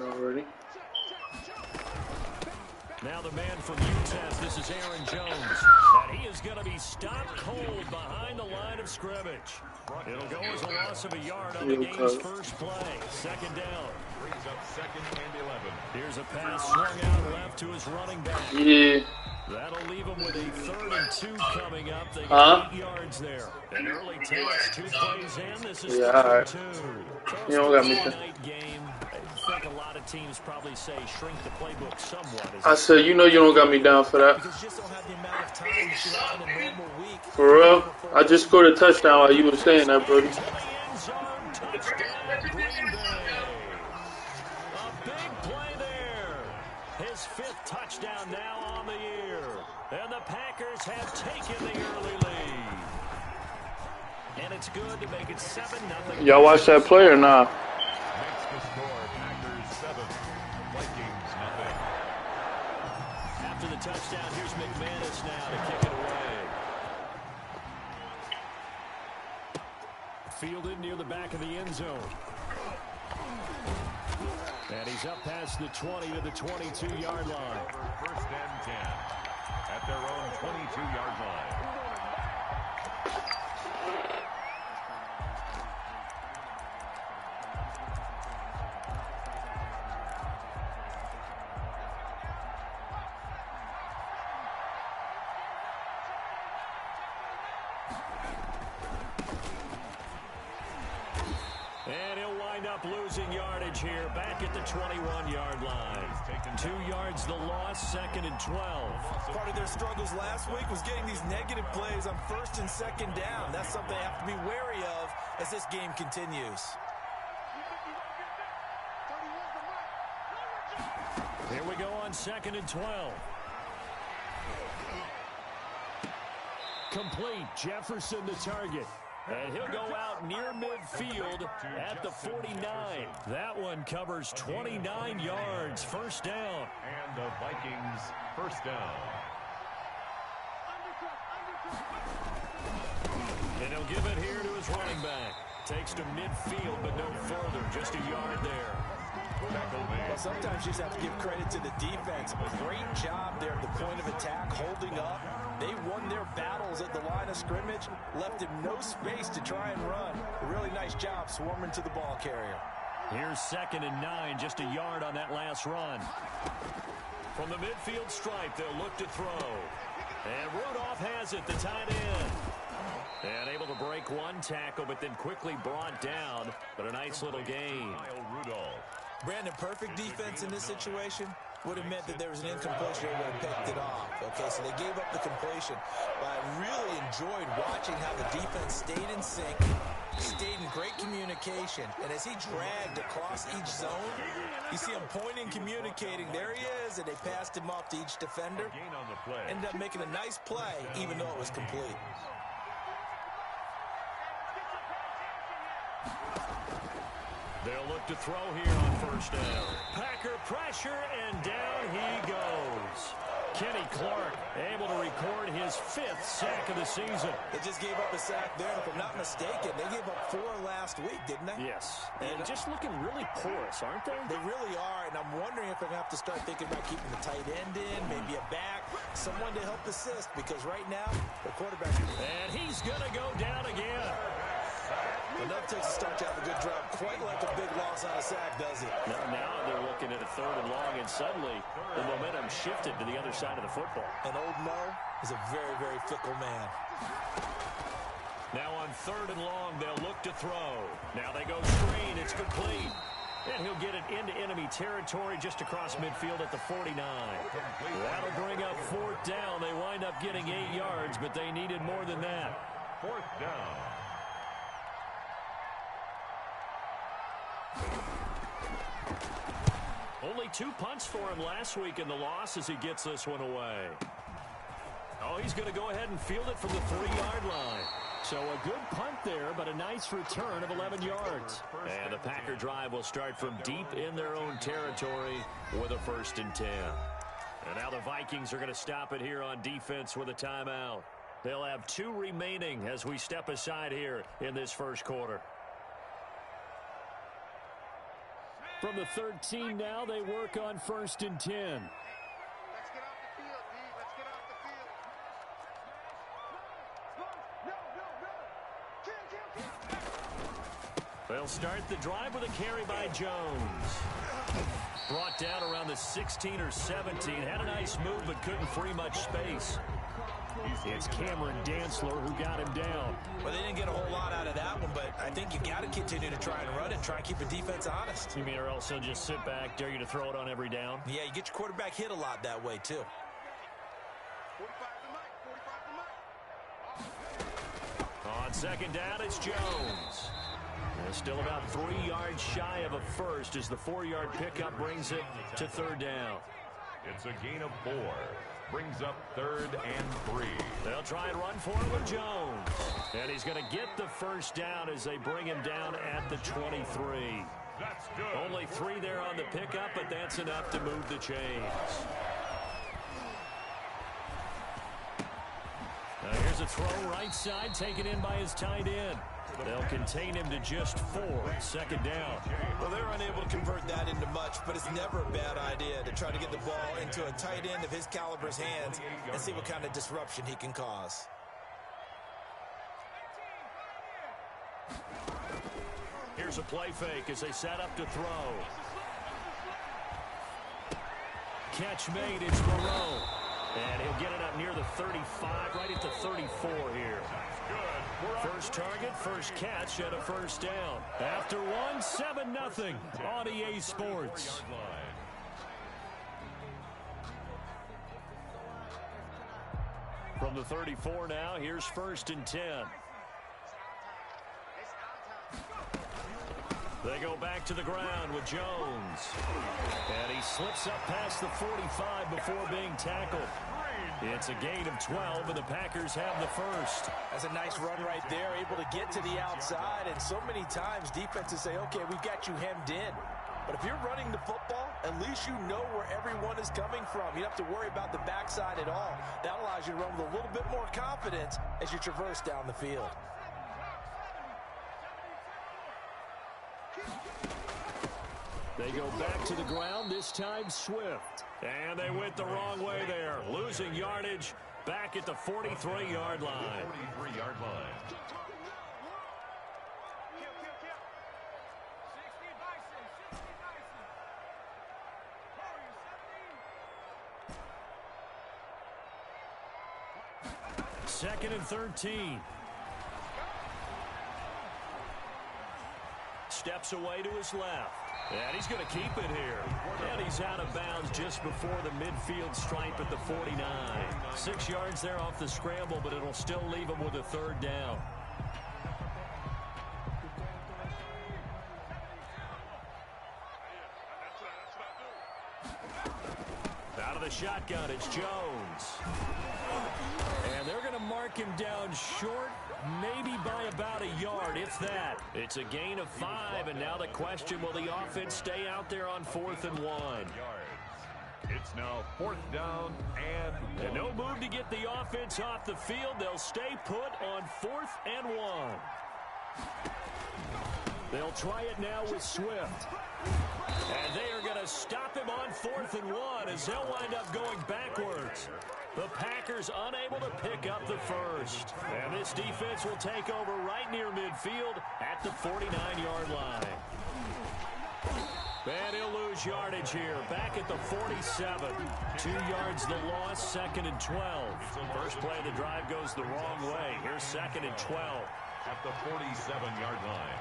already. Now the man from UTES, this is Aaron Jones. And he is going to be stopped cold behind the line of scrimmage. It'll go as a loss of a yard on the game's first play. Second down. Brings up 2nd and 11. Here's a pass swung out left to his running back. Yeah. That'll leave him with a 3rd and 2 coming up. They got 8 yards there. An early test, 2 plays in. This is 3rd and 2. You don't got me. Game. I think a lot of teams probably say shrink the playbook somewhat. I said, you know you don't got me down for that. Because you just don't have the amount of time that you have in a normal week. For real? I just scored a touchdown while you were saying that, Brody. A big play there. His 5th touchdown now on the year. And the Packers have taken the early lead. And it's good to make it 7-0. Y'all watch that play or not? Makes the score. Packers 7. Vikings nothing. After the touchdown, here's McManus now to kick it away. Fielded near the back of the end zone. And he's up past the 20 to the 22-yard line. 1st and 10 at their own 22-yard line. And he'll wind up losing yardage here, back at the 21-yard line. 2 yards the loss, 2nd and 12. Part of their struggles last week was getting these negative plays on 1st and 2nd down. That's something they have to be wary of as this game continues. Here we go on 2nd and 12. Complete. Jefferson the target. And he'll go out near midfield at the 49. That one covers 29 yards. 1st down. And the Vikings 1st down. And he'll give it here to his running back. Takes to midfield, but no further. Just a yard there. Well, sometimes you just have to give credit to the defense. Great job there at the point of attack, holding up. They won their battles at the line of scrimmage, left him no space to try and run. A really nice job swarming to the ball carrier. Here's 2nd and 9, just a yard on that last run. From the midfield stripe, they'll look to throw. And Rudolph has it, the tight end. And able to break one tackle, but then quickly brought down. But a nice little gain. Brandon, perfect defense in this situation would have meant that there was an incompletion. They would have picked it off. Okay, so they gave up the completion. But I really enjoyed watching how the defense stayed in sync, stayed in great communication. And as he dragged across each zone, you see him pointing, communicating. There he is, and they passed him off to each defender. Ended up making a nice play, even though it was complete. They'll look to throw here on 1st down. Packer pressure, and down he goes. Kenny Clark able to record his 5th sack of the season. They just gave up a sack there. If I'm not mistaken, they gave up 4 last week, didn't they? Yes. And just looking really porous, aren't they? They really are, and I'm wondering if they're going to have to start thinking about keeping the tight end in, maybe a back, someone to help assist, because right now, the quarterback... And he's going to go down again. Enough takes to start to have a good drive. Quite like a big loss on a sack, does it? Now they're looking at a 3rd and long, and suddenly the momentum shifted to the other side of the football. And old Mo is a very, very fickle man. Now on 3rd and long, they'll look to throw. Now they go screen. It's complete. And he'll get it into enemy territory just across midfield at the 49. That'll bring up 4th down. They wind up getting 8 yards, but they needed more than that. 4th down. Only 2 punts for him last week in the loss as he gets this one away. Oh, he's going to go ahead and field it from the 3-yard line. So a good punt there, but a nice return of 11 yards. And the Packer drive will start from deep in their own territory with a 1st and 10. And now the Vikings are going to stop it here on defense with a timeout. They'll have 2 remaining as we step aside here in this 1st quarter. From the 13 now, they work on 1st and 10. Let's get off the field, D. Let's get off the field. They'll start the drive with a carry by Jones. Brought down around the 16 or 17. Had a nice move, but couldn't free much space. It's Cameron Dantzler who got him down. Well, they didn't get a whole lot out of that one, but I think you got to continue to try and run and try and keep the defense honest. You mean or else they'll just sit back, dare you to throw it on every down? Yeah, you get your quarterback hit a lot that way, too. 45 to Mike. On 2nd down, it's Jones. And still about 3 yards shy of a first as the 4-yard pickup brings it to 3rd down. It's a gain of 4. Brings up 3rd and 3. They'll try and run for it with Jones. And he's going to get the first down as they bring him down at the 23. That's good. Only 3 there on the pickup, but that's enough to move the chains. Now here's a throw right side, taken in by his tight end. They'll contain him to just 4. 2nd down. Well, they're unable to convert that into much, but it's never a bad idea to try to get the ball into a tight end of his caliber's hands and see what kind of disruption he can cause. Here's a play fake as they set up to throw. Catch made, it's Moreau. And he'll get it up near the 35, right at the 34 here. First target, first catch, and a first down. After 1, 7-0 on EA Sports. From the 34 now, here's 1st and 10. They go back to the ground with Jones. And he slips up past the 45 before being tackled. It's a gain of 12, and the Packers have the first. That's a nice run right there, able to get to the outside. And so many times defenses say, okay, we've got you hemmed in. But if you're running the football, at least you know where everyone is coming from. You don't have to worry about the backside at all. That allows you to run with a little bit more confidence as you traverse down the field. They go back to the ground, this time Swift. And they went the wrong way there, losing yardage back at the 43-yard line. 43-yard line. Second and 13. Steps away to his left. And he's going to keep it here. And he's out of bounds just before the midfield stripe at the 49. 6 yards there off the scramble, but it'll still leave him with a 3rd down. Out of the shotgun, it's Jones. And they're going to mark him down short, maybe by about a yard, if that. It's a gain of 5, and now the question, will the offense stay out there on 4th and 1? It's now 4th down and 1. And no move to get the offense off the field. They'll stay put on 4th and 1. They'll try it now with Swift. And they are going to stop him on 4th and 1 as they'll wind up going backwards. The Packers unable to pick up the first. And this defense will take over right near midfield at the 49-yard line. And he'll lose yardage here, back at the 47. 2 yards the loss, 2nd and 12. First play of the drive goes the wrong way. Here's 2nd and 12. At the 47-yard line.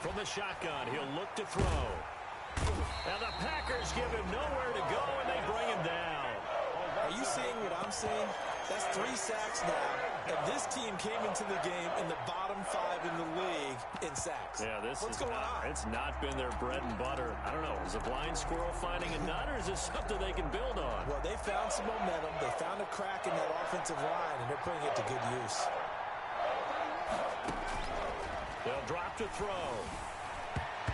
From the shotgun, he'll look to throw. Now the Packers give him nowhere to go, and they bring him down. Are you seeing what I'm seeing? That's 3 sacks now, and this team came into the game in the bottom 5 in the league in sacks. Yeah, What's going on? It's not been their bread and butter. I don't know, is a blind squirrel finding a nut, or is this something they can build on? Well, they found some momentum. They found a crack in that offensive line, and they're putting it to good use. They'll drop to throw.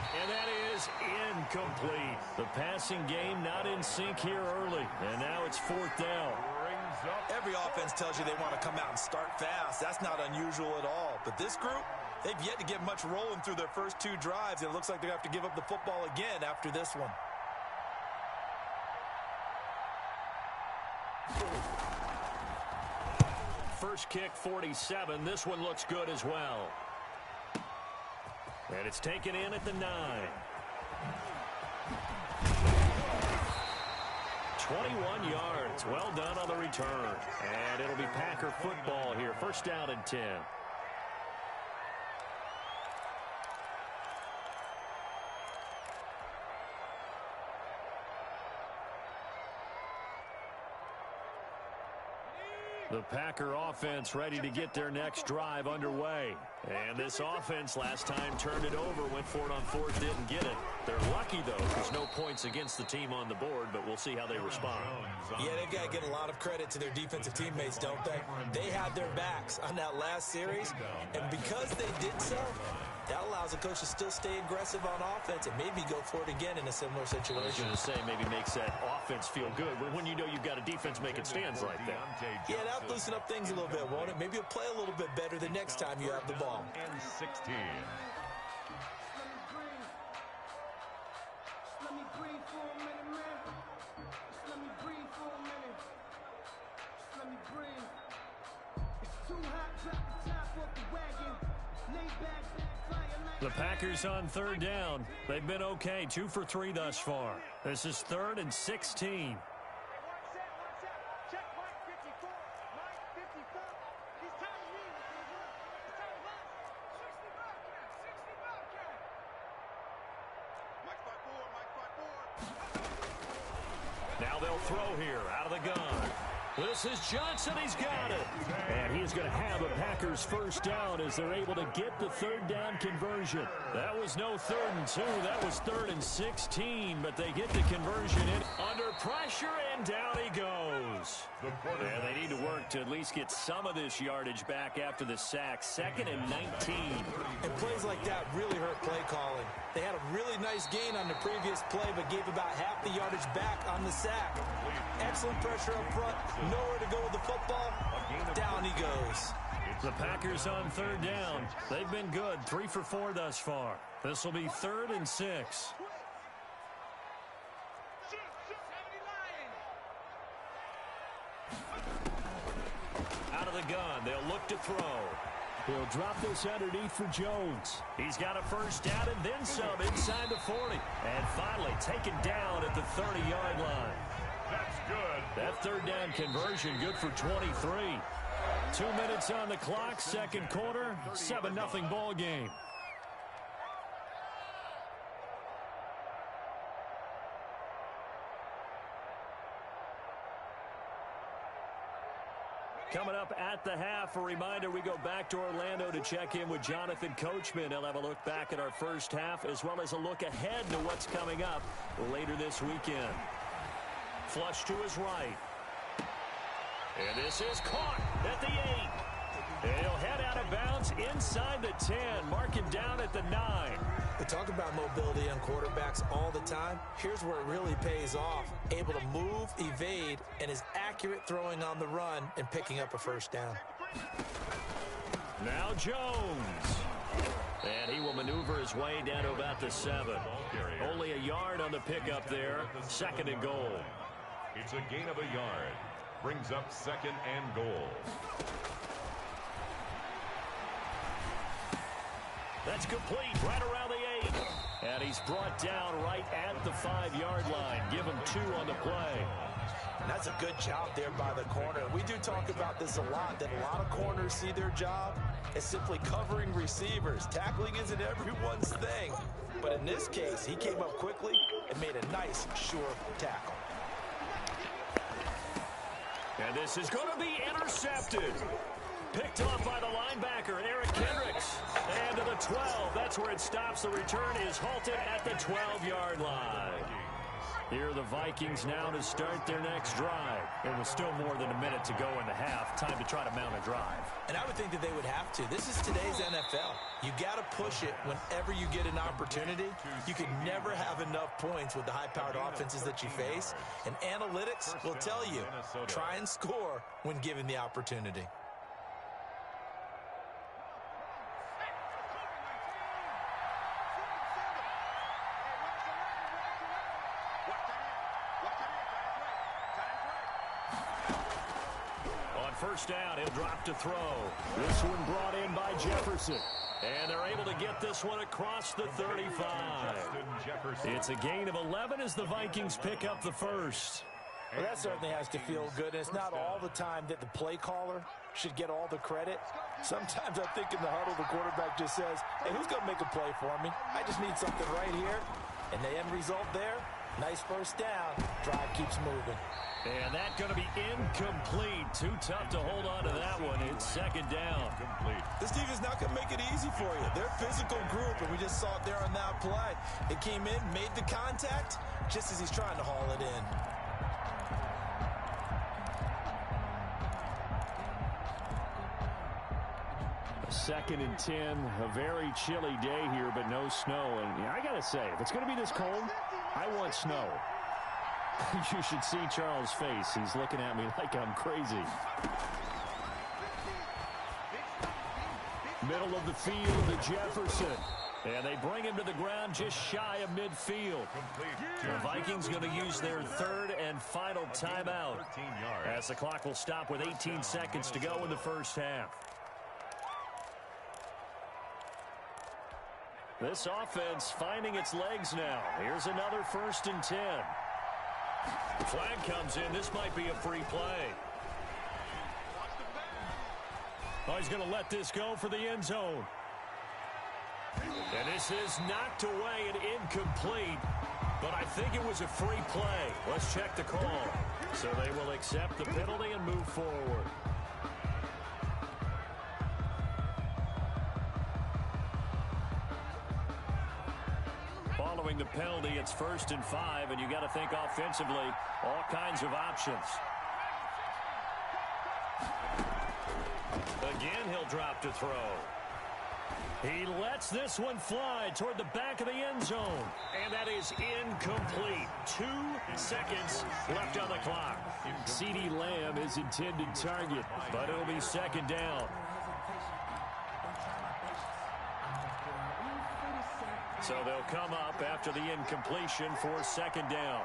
And that is incomplete. The passing game not in sync here early. And now it's 4th down. Every offense tells you they want to come out and start fast. That's not unusual at all. But this group, they've yet to get much rolling through their first 2 drives. It looks like they have to give up the football again after this one. First kick, 47. This one looks good as well. And it's taken in at the 9. 21 yards. Well done on the return. And it'll be Packer football here. First down and 10. The Packer offense ready to get their next drive underway. And this offense last time turned it over, went for it on 4th, didn't get it. They're lucky, though, because no points against the team on the board, but we'll see how they respond. Yeah, they've got to get a lot of credit to their defensive teammates, don't they? They had their backs on that last series, and because they did so, that allows the coach to still stay aggressive on offense and maybe go for it again in a similar situation. I was going to say maybe makes that offense feel good, but when you know you've got a defense making stands like that. Yeah, that'll loosen up things a little bit, won't it? Maybe you'll play a little bit better the next time you have the ball. And 16. Let me breathe for a minute, man. Just let me breathe for a minute. Just let me breathe. It's too hot, drop the top off the wagon. Lay back, fire like The Packers on 3rd down. They've been okay, 2 for 3 thus far. This is 3rd and 16. Check Mike 54. Mike 54. He's telling me. He's telling us. 60 Bobcat. 60 Bobcat. Mike 54. Mike 54. Now they'll throw here out of the gun. This is Johnson. He's got it. And he's going to have a Packers first down as they're able to get the 3rd down conversion. That was no 3rd and 2. That was 3rd and 16. But they get the conversion in under pressure, and down he goes. And they need to work to at least get some of this yardage back after the sack. 2nd and 19. And plays like that really hurt play calling. They had a really nice gain on the previous play, but gave about half the yardage back on the sack. Excellent pressure up front. Nowhere to go with the football. Down he goes. The Packers on 3rd down. They've been good. 3 for 4 thus far. This will be 3rd and 6. Out of the gun. They'll look to throw. He'll drop this underneath for Jones. He's got a first down and then some inside the 40. And finally taken down at the 30-yard line. That's good. That 3rd down conversion good for 23. 2 minutes on the clock, 2nd quarter, 7-0 ball game. Coming up at the half, a reminder, we go back to Orlando to check in with Jonathan Coachman. He'll have a look back at our first half as well as a look ahead to what's coming up later this weekend. Flush to his right. And this is caught at the 8. And he'll head out of bounds inside the 10, marking down at the 9. We talk about mobility on quarterbacks all the time. Here's where it really pays off. Able to move, evade, and is accurate throwing on the run and picking up a first down. Now Jones. And he will maneuver his way down to about the 7. Only a yard on the pickup there. 2nd and goal. It's a gain of a yard. Brings up 2nd and goal. That's complete right around the 8. And he's brought down right at the 5-yard line. Give him 2 on the play. And that's a good job there by the corner. We do talk about this a lot, that a lot of corners see their job as simply covering receivers. Tackling isn't everyone's thing. But in this case, he came up quickly and made a nice, sure tackle. And this is going to be intercepted. Picked off by the linebacker, Eric Kendricks. And to the 12. That's where it stops. The return is halted at the 12-yard line. Here are the Vikings now to start their next drive. It was still more than a minute to go in the half. Time to try to mount a drive. And I would think that they would have to. This is today's NFL. You got to push it whenever you get an opportunity. You can never have enough points with the high-powered offenses that you face. And analytics will tell you, try and score when given the opportunity. First down, he'll drop to throw. This one brought in by Jefferson. And they're able to get this one across the 35. It's a gain of 11 as the Vikings pick up the first. Well, that certainly has to feel good. And it's not all the time that the play caller should get all the credit. Sometimes I think in the huddle, the quarterback just says, hey, who's going to make a play for me? I just need something right here. And the end result there, nice first down. Drive keeps moving. And that's going to be incomplete. Too tough to hold on to that one. It's second down. This defense not going to make it easy for you. They're a physical group, and we just saw it there on that play. It came in, made the contact, just as he's trying to haul it in. Second and 10, a very chilly day here, but no snow. And I got to say, if it's going to be this cold, I want snow. You should see Charles' face. He's looking at me like I'm crazy. Middle of the field to Jefferson. And they bring him to the ground just shy of midfield. The Vikings going to use their third and final timeout as the clock will stop with 18 seconds to go in the first half. This offense finding its legs now. Here's another 1st and 10. Flag comes in. This might be a free play. Oh, he's going to let this go for the end zone. And this is knocked away and incomplete. But I think it was a free play. Let's check the call. So they will accept the penalty and move forward. Following the penalty, it's 1st and 5, and you got to think offensively, all kinds of options. Again, he'll drop to throw. He lets this one fly toward the back of the end zone, and that is incomplete. 2 seconds left on the clock. CeeDee Lamb is intended target, but it'll be second down. So they'll come up after the incompletion for second down.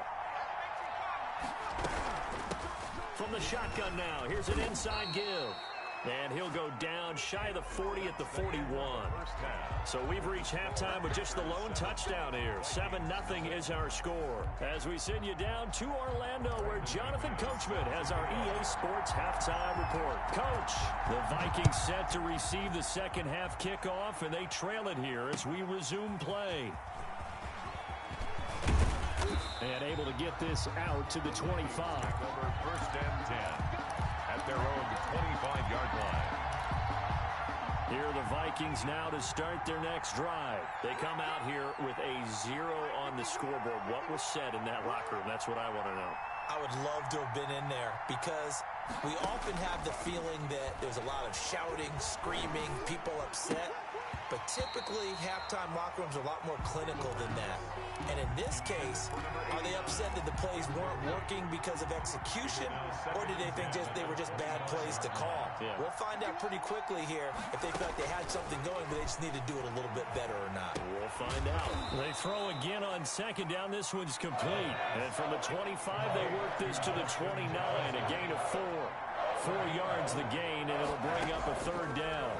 From the shotgun now, here's an inside give. And he'll go down shy of the 40 at the 41. So we've reached halftime with just the lone touchdown here. 7-0 is our score. As we send you down to Orlando, where Jonathan Coachman has our EA Sports halftime report. Coach, the Vikings set to receive the second half kickoff, and they trail it here as we resume play. And able to get this out to the 25. 1st and 10. At their own 25-yard line. Here are the Vikings now to start their next drive. They come out here with a 0 on the scoreboard. What was said in that locker room? That's what I want to know. I would love to have been in there because we often have the feeling that there's a lot of shouting, screaming, people upset. But typically, halftime locker rooms are a lot more clinical than that. And in this case, are they upset that the plays weren't working because of execution? Or did they think they were just bad plays to call? Yeah. We'll find out pretty quickly here if they felt like they had something going, but they just need to do it a little bit better or not. We'll find out. They throw again on second down. This one's complete. And from the 25, they work this to the 29. A gain of 4. 4 yards the gain, and it'll bring up a third down.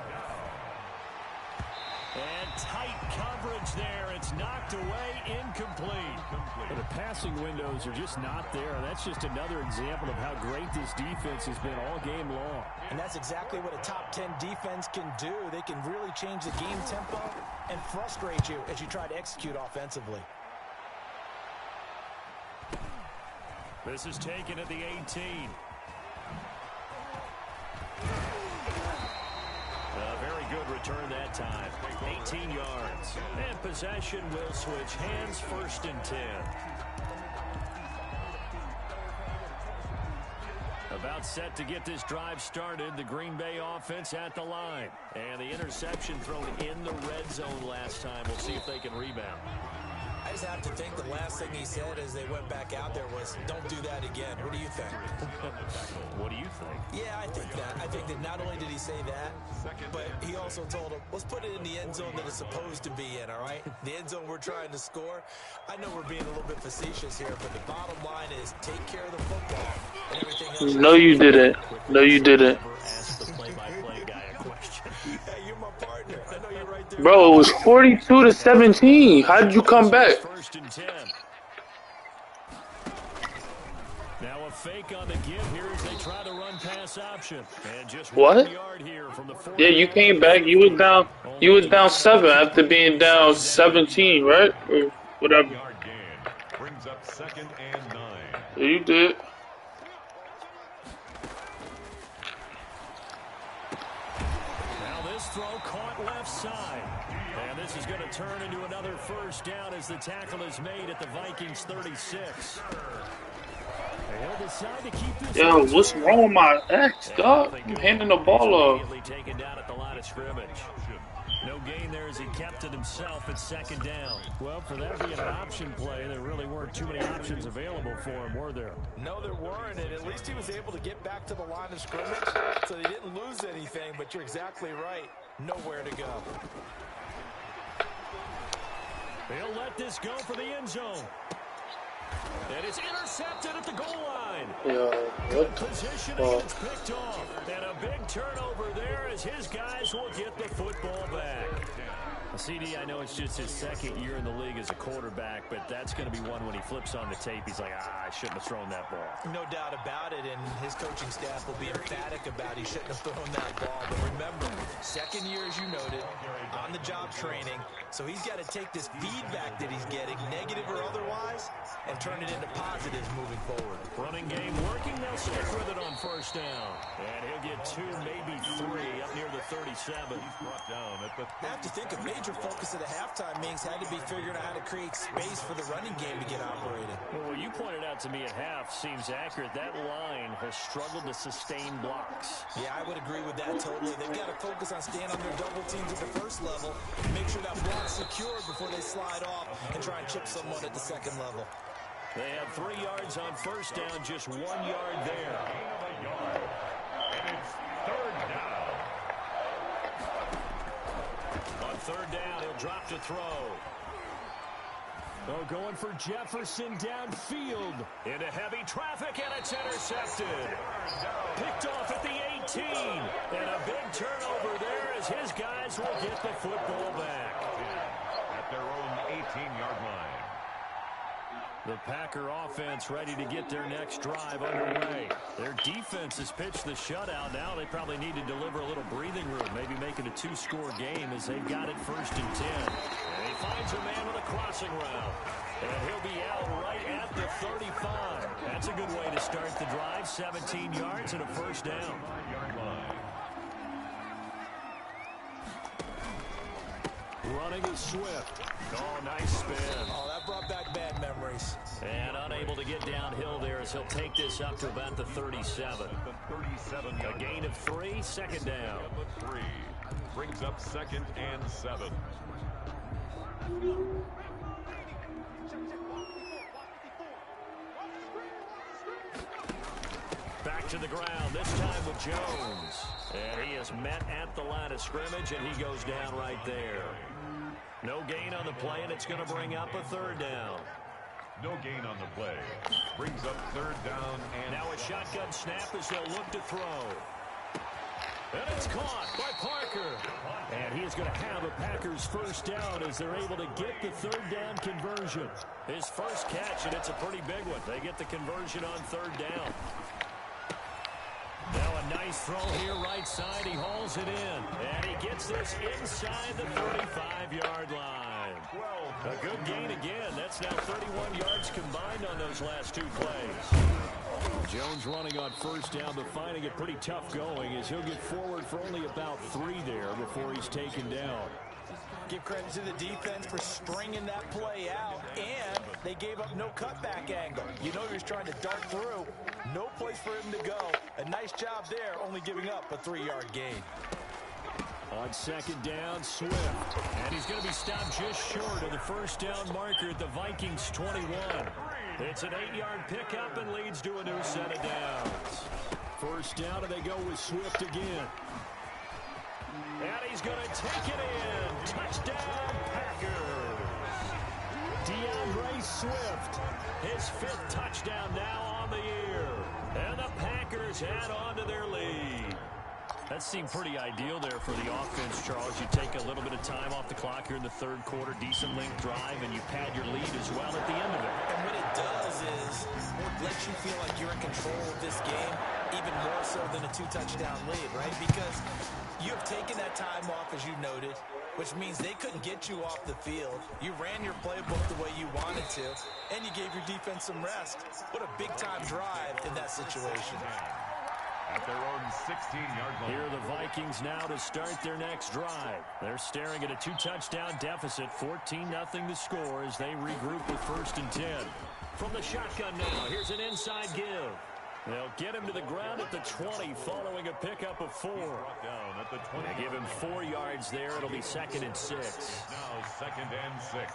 And tight coverage there. It's knocked away, incomplete. But the passing windows are just not there. That's just another example of how great this defense has been all game long. And that's exactly what a top 10 defense can do. They can really change the game tempo and frustrate you as you try to execute offensively. This is taken at the 18. A very good return that time. 18 yards. And possession will switch hands, 1st and 10. gets set to get this drive started. The Green Bay offense at the line. And the interception thrown in the red zone last time. We'll see if they can rebound. I just have to think the last thing he said as they went back out there was, don't do that again. What do you think? What do you think? Yeah, I think that. I think that not only did he say that, but he also told him, let's put it in the end zone that it's supposed to be in, all right? The end zone we're trying to score. I know we're being a little bit facetious here, but the bottom line is take care of the football and everything else. No, you didn't. No, you didn't. Ask the play-by-play guy a question. Hey, you're my partner. I know you're right there. Bro, it was 42-17. How did you come back? First and 10. Now a fake on the give here as they try to run pass option. And just What? 1 yard here from the 40. Yeah, you came back. You was down. You was down 7 after being down 17, right? Or whatever. Yard gain. Brings up 2nd and 9. Yeah, you did. Now this throw caught left side. And this is going to turn into another first down as the tackle is made at the Vikings 36. They'll decide to keep this. Yo, what's wrong with my ex, dog? I'm handing the ball off. Immediately taken down at the line of scrimmage. No gain there as he kept it himself at 2nd down. Well, for that being an option play, there really weren't too many options available for him, were there? No, there weren't, and at least he was able to get back to the line of scrimmage, so they didn't lose anything, but you're exactly right. Nowhere to go. They'll let this go for the end zone. And it's intercepted at the goal line. Yo, what the Positioning, and it's picked off. And a big turnover there as his guys will get the football back. CD, I know it's just his 2nd year in the league as a quarterback, but that's going to be one when he flips on the tape. He's like, I shouldn't have thrown that ball. No doubt about it, and his coaching staff will be emphatic about he shouldn't have thrown that ball. But remember, 2nd year, as you noted, on-the-job training, so he's got to take this feedback that he's getting, negative or otherwise, and turn it into positives moving forward. Running game working. They'll stick with it on first down. And he'll get 2, maybe 3 up near the 37. Brought down at the I have to think a major focus of the halftime meetings had to be figuring out how to create space for the running game to get operating. Well, what you pointed out to me at half seems accurate. That line has struggled to sustain blocks. Yeah, I would agree with that totally. They've got to focus on staying on their double teams at the first level, make sure that block's secured before they slide off and try and chip someone at the 2nd level. They have 3 yards on first down, just 1 yard there. And it's 3rd down. On 3rd down, he'll drop to throw. Oh, going for Jefferson downfield. Into heavy traffic, and it's intercepted. Picked off at the 18. And a big turnover there as his guys will get the football back. At their own 18-yard line. The Packer offense ready to get their next drive underway. Their defense has pitched the shutout. Now they probably need to deliver a little breathing room, maybe make it a 2-score game as they've got it 1st and 10. And he finds a man with a crossing route. And he'll be out right at the 35. That's a good way to start the drive. 17 yards and a first down. 5-yard line. Running is Swift. Oh, nice spin. Oh, that brought back bad memories. And unable to get downhill there as he'll take this up to about the 37. The 37. A gain of 3, 2nd down. 3. Brings up 2nd and 7. Back to the ground, this time with Jones. And he is met at the line of scrimmage, and he goes down right there. No gain on the play, and it's going to bring up a 3rd down. No gain on the play. Brings up 3rd down and Now a shotgun snap as they'll look to throw. And it's caught by Parker. And he is going to have a Packers first down as they're able to get the 3rd down conversion. His first catch, and it's a pretty big one. They get the conversion on 3rd down. Now a nice throw here right side. He hauls it in. And he gets this inside the 35-yard line. A good gain again. That's now 31 yards combined on those last 2 plays. Jones running on first down, but finding it pretty tough going as he'll get forward for only about 3 there before he's taken down. Give credit to the defense for stringing that play out, and they gave up no cutback angle. You know you're trying to dart through. No place for him to go. A nice job there, only giving up a 3-yard gain. On second down, Swift. And he's going to be stopped just short of the first down marker at the Vikings 21. It's an 8-yard pickup and leads to a new set of downs. First down, and they go with Swift again. And he's going to take it in. Touchdown, Packers. DeAndre Swift, his 5th touchdown now on the year. And the Packers add on to their lead. That seemed pretty ideal there for the offense, Charles. You take a little bit of time off the clock here in the third quarter, decent length drive, and you pad your lead as well at the end of it. And what it does is it lets you feel like you're in control of this game, even more so than a 2-touchdown lead, right? Because you have taken that time off, as you noted, which means they couldn't get you off the field. You ran your playbook the way you wanted to, and you gave your defense some rest. What a big-time drive in that situation. At their own 16-yard line. Here are the Vikings now to start their next drive. They're staring at a 2-touchdown deficit, 14-0 to score as they regroup with 1st and 10. From the shotgun now, here's an inside give. They'll get him to the ground at the 20 following a pickup of 4. Down at the 20. They give him 4 yards there. It'll be 2nd and 6. Now 2nd and 6.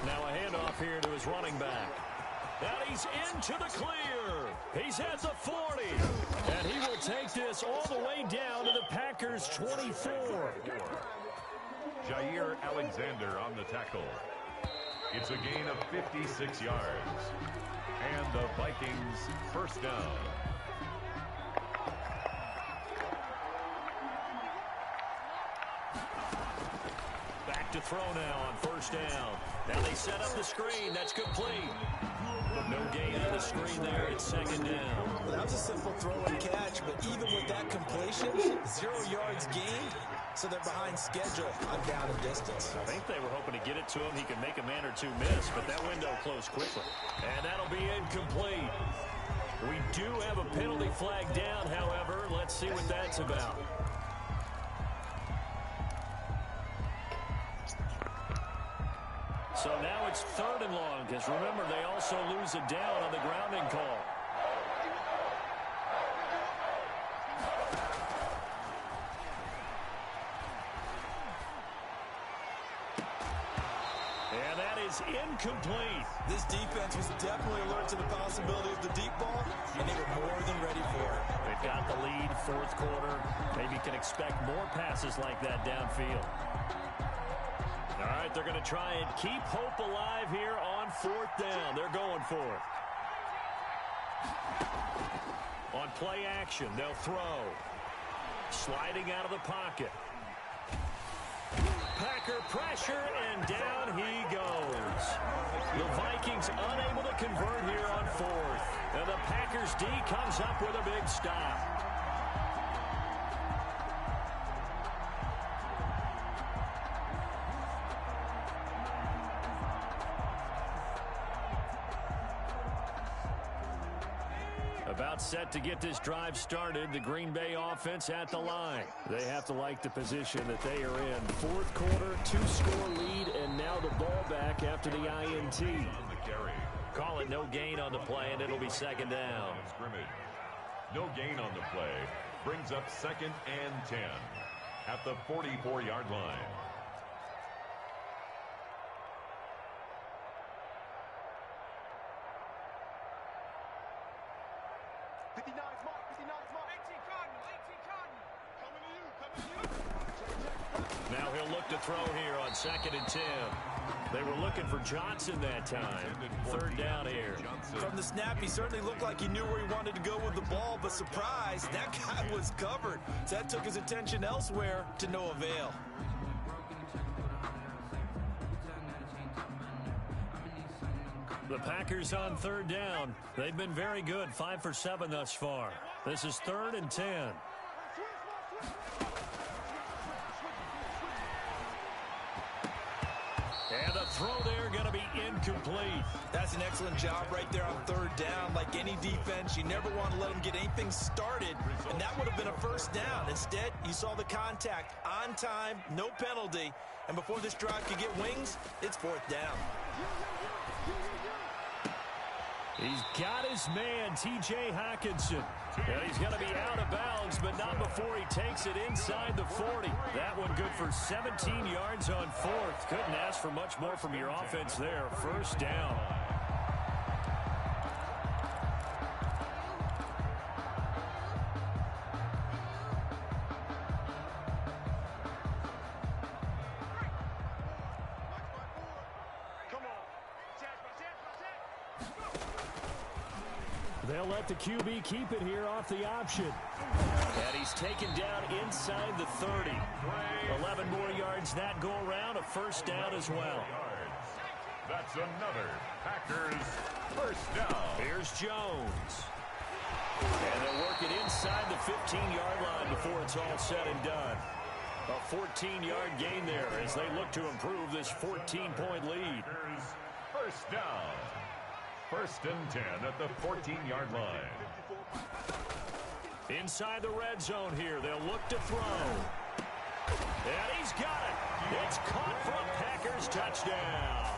Now a handoff here to his running back. And he's into the clear. He's at the 40. And he will take this all the way down to the Packers' 24. Jair Alexander on the tackle. It's a gain of 56 yards. And the Vikings first down. Back to throw now on 1st down. Now they set up the screen. That's complete. No gain on the screen there. It's 2nd down. Well, that was a simple throw and catch, but even with that completion, 0 yards gained, so they're behind schedule on down and distance. I think they were hoping to get it to him. He could make a man or two miss, but that window closed quickly. And that'll be incomplete. We do have a penalty flag down, however. Let's see what that's about. So now it's 3rd and long, because remember, they also lose a down on the grounding call. And that is incomplete. This defense was definitely alert to the possibility of the deep ball, and they were more than ready for it. They've got the lead, 4th quarter. Maybe can expect more passes like that downfield. All right, they're going to try and keep hope alive here on 4th down. They're going for it. On play action, they'll throw. Sliding out of the pocket. Packer pressure, and down he goes. The Vikings unable to convert here on 4th. And the Packers D comes up with a big stop. About set to get this drive started. The Green Bay offense at the line. They have to like the position that they are in. 4th quarter, 2-score lead, and now the ball back after the INT. Call it no gain on the play, and it'll be 2nd down. No gain on the play. Brings up 2nd and 10 at the 44-yard line. Now he'll look to throw here on 2nd and 10. They were looking for Johnson that time. 3rd down here. From the snap, he certainly looked like he knew where he wanted to go with the ball, but surprise, that guy was covered. So that took his attention elsewhere to no avail. The Packers on 3rd down. They've been very good, 5 for 7 thus far. This is 3rd and 10. And the throw there going to be incomplete. That's an excellent job right there on 3rd down. Like any defense, you never want to let them get anything started, and that would have been a 1st down. Instead, you saw the contact on time, no penalty, and before this drive could get wings, it's 4th down. He's got his man, T.J. Hawkinson. And he's going to be out of bounds, but not before he takes it inside the 40. That one good for 17 yards on fourth. Couldn't ask for much more from your offense there. First down. They'll let the QB keep it here off the option. And he's taken down inside the 30. 11 more yards that go around, a first down as well. That's another Packers first down. Here's Jones. And they'll work it inside the 15-yard line before it's all said and done. A 14-yard gain there as they look to improve this 14-point lead. First down. First and 10 at the 14-yard line. Inside the red zone here. They'll look to throw. And he's got it. It's caught for a Packers touchdown.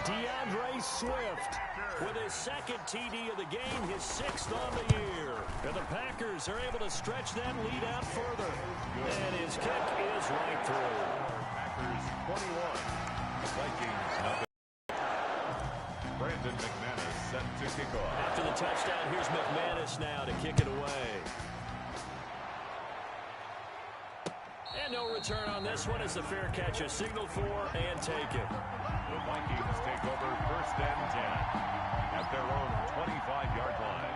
DeAndre Swift with his second TD of the game, his sixth on the year. And the Packers are able to stretch that lead out further. And his kick is right through. Packers 21. Vikings nothing. Brandon McManus set to kick off. After the touchdown, here's McManus now to kick it away. And no return on this one as the fair catch is signaled for and taken. The Vikings take over first and 10 at their own 25-yard line.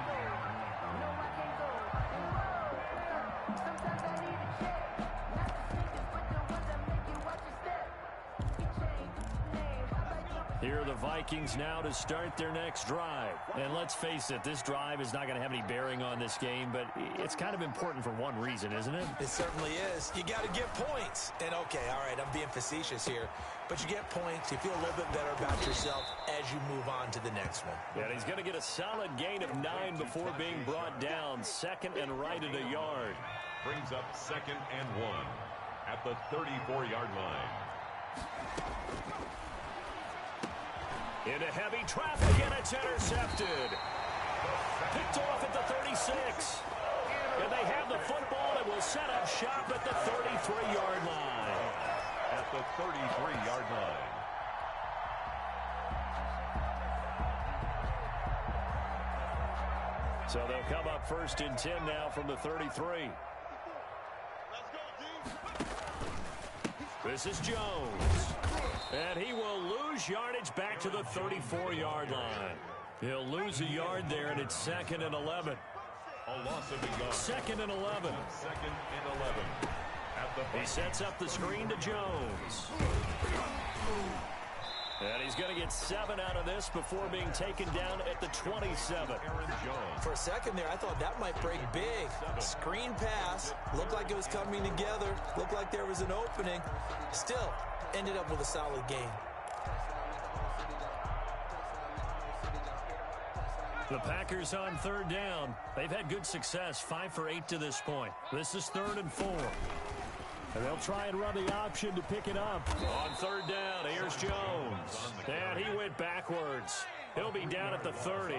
Here are the Vikings now to start their next drive. And let's face it, this drive is not going to have any bearing on this game, but it's kind of important for one reason, isn't it? It certainly is. You got to get points. And, okay, all right, I'm being facetious here. But you get points, you feel a little bit better about yourself as you move on to the next one. Yeah, and he's going to get a solid gain of 9 before being brought down. Second and right at a yard. Brings up second and 1 at the 34-yard line. Into heavy traffic, and it's intercepted. Picked off at the 36. And they have the football and will set up shop at the 33-yard line. At the 33-yard line. So they'll come up first and 10 now from the 33. This is Jones. And he will lose yardage back to the 34-yard line. He'll lose a yard there, and it's second and 11. A loss of a yard. Second and 11. Second and 11. He sets up the screen to Jones. And he's going to get 7 out of this before being taken down at the 27. For a second there, I thought that might break big. Screen pass. Looked like it was coming together. Looked like there was an opening. Still, ended up with a solid game. The Packers on third down. They've had good success, 5 for 8 to this point. This is 3rd and 4. And they'll try and run the option to pick it up. On third down, here's Jones. And he went backwards. He'll be down at the 30.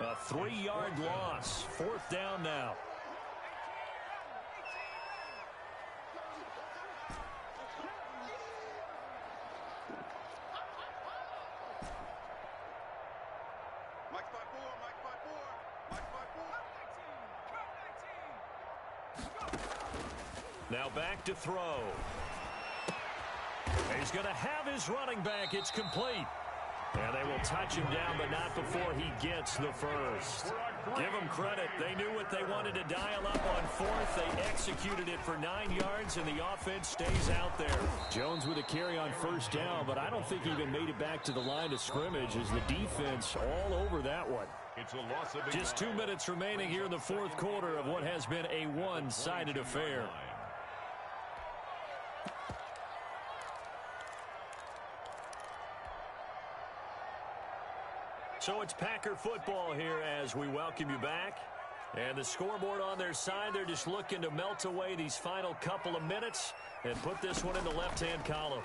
A 3-yard loss. 4th down now. Now back to throw. He's going to have his running back. It's complete. And they will touch him down, but not before he gets the first. Give them credit. They knew what they wanted to dial up on 4th. They executed it for 9 yards, and the offense stays out there. Jones with a carry on first down, but I don't think he even made it back to the line of scrimmage as the defense all over that one. It's a loss of Just 2 minutes remaining here in the 4th quarter of what has been a one-sided affair. So it's Packer football here as we welcome you back. And the scoreboard on their side, they're just looking to melt away these final couple of minutes and put this one in the left-hand column.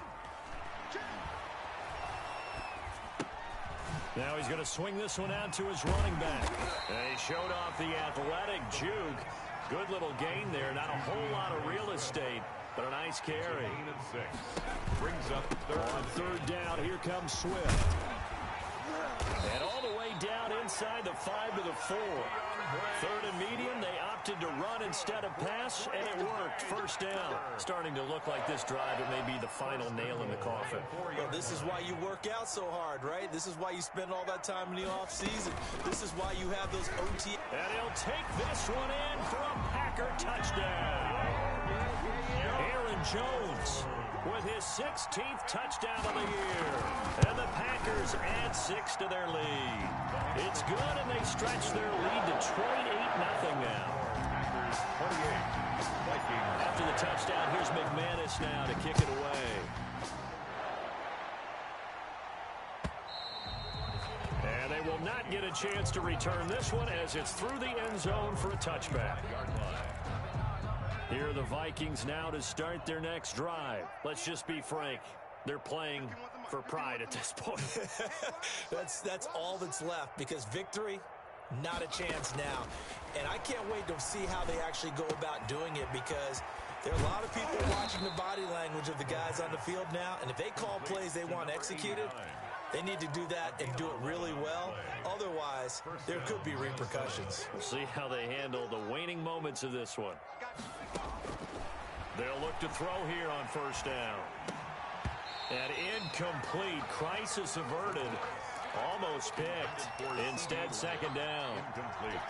Now he's going to swing this one out to his running back. And he showed off the athletic juke. Good little gain there. Not a whole lot of real estate, but a nice carry. Gain of 6. Brings up third. On third down, here comes Swift. And all the way down inside the 5 to the 4. Third and medium, they opted to run instead of pass, and it worked. First down. Starting to look like this drive, it may be the final nail in the coffin. Well, this is why you work out so hard, right? This is why you spend all that time in the offseason. This is why you have those OT. And he'll take this one in for a Packer touchdown. Aaron Jones with his 16th touchdown of the year. And the Packers add 6 to their lead. It's good, and they stretch their lead to 28-0 now. Packers 28. Vikings. After the touchdown, here's McManus now to kick it away. And they will not get a chance to return this one as it's through the end zone for a touchback. Here are the Vikings now to start their next drive. Let's just be frank. They're playing for pride at this point. That's all that's left, because victory, not a chance now. And I can't wait to see how they actually go about doing it, because there are a lot of people watching the body language of the guys on the field now, and if they call plays they want executed, they need to do that and do it really well. Otherwise, there could be repercussions. We'll see how they handle the waning moments of this one. They'll look to throw here on first down. And incomplete. Crisis averted. Almost picked. Instead, second down. Incomplete.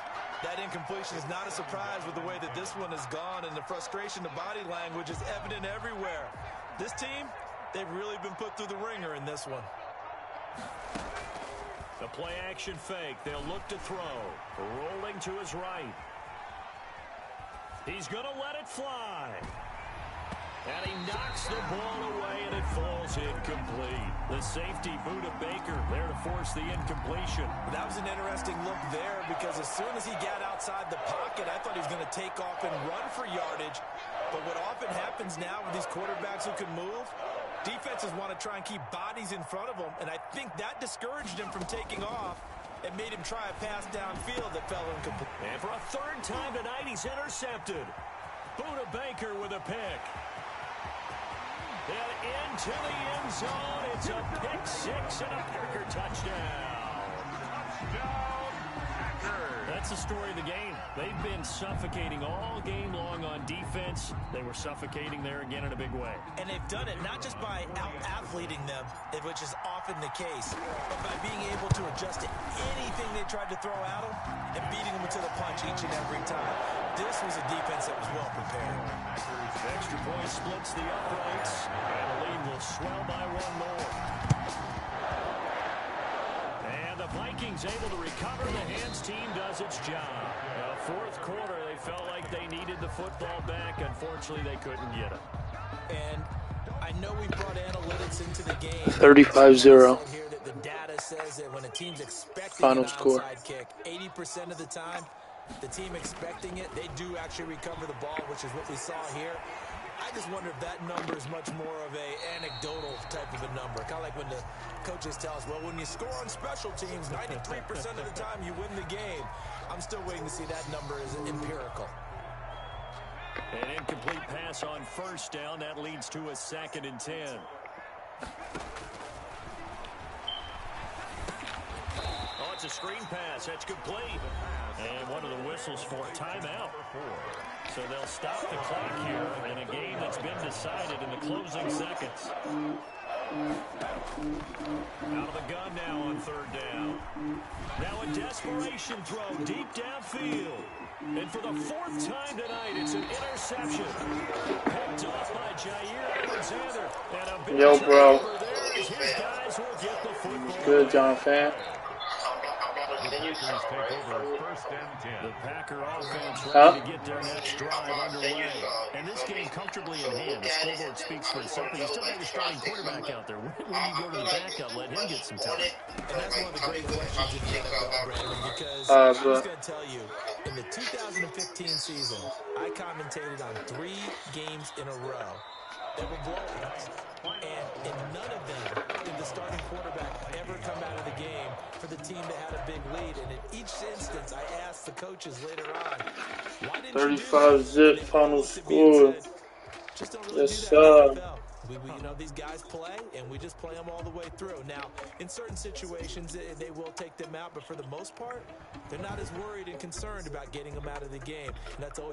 That incompletion is not a surprise with the way that this one has gone, and the frustration, the body language is evident everywhere. This team, they've really been put through the ringer in this one. The play action fake. They'll look to throw. Rolling to his right. He's going to let it fly. And he knocks the ball away, and it falls incomplete. The safety, Buda Baker, there to force the incompletion. That was an interesting look there, because as soon as he got outside the pocket, I thought he was going to take off and run for yardage. But what often happens now with these quarterbacks who can move, defenses want to try and keep bodies in front of them, and I think that discouraged him from taking off and made him try a pass downfield that fell incomplete. And for a third time tonight, he's intercepted. Buda Baker with a pick. And into the end zone, it's a pick six and a Packer touchdown. That's the story of the game. They've been suffocating all game long on defense. They were suffocating there again in a big way. And they've done it not just by out-athleting them, which is often the case, but by being able to adjust to anything they tried to throw at them and beating them to the punch each and every time. This was a defense that was well prepared. Extra point splits the uprights, and the lead will swell by one more. And the Vikings able to recover. The hands team does its job. Fourth quarter, they felt like they needed the football back. Unfortunately, they couldn't get it. And I know we brought analytics into the game. 35-0. Here that the data says that when a team's expecting Final an score. onside kick, 80% of the time, the team expecting it, they do actually recover the ball, which is what we saw here. I just wonder if that number is much more of a anecdotal type of a number. Kind of like when the coaches tell us, well, when you score on special teams, 93% of the time you win the game. I'm still waiting to see that number is empirical. An incomplete pass on first down. That leads to a 2nd and 10. Oh, it's a screen pass. That's complete. And one of the whistles for timeout. So they'll stop the clock here in a game that's been decided in the closing seconds. Out of the gun now on third down. Now a desperation throw deep downfield. And for the 4th time tonight, it's an interception. Picked off by Jair Alexander. And a big Yo, bro. turnover there as his guys will get the football. Good, John fan. The Packers take over 1st and 10. The Packer offense ready to get their next drive underway. And this game comfortably in hand. The scoreboard speaks for itself, but you still have your starting quarterback out there. When you go to the backup, let him get some time. And that's one of the great questions in the NFL, Brandon, because I'm just going to tell you, in the 2015 season, I commentated on 3 games in a row that were blowouts. And in none of them did the starting quarterback ever come out of the game for the team that had a big lead. And in each instance, I asked the coaches later on, why didn't you do 35 that? zip And they all final looked at me and score. said, just don't really Yes, do that in the sir. NFL. These guys play, and we just play them all the way through. Now, in certain situations, they will take them out, but for the most part, they're not as worried and concerned about getting them out of the game. And that's always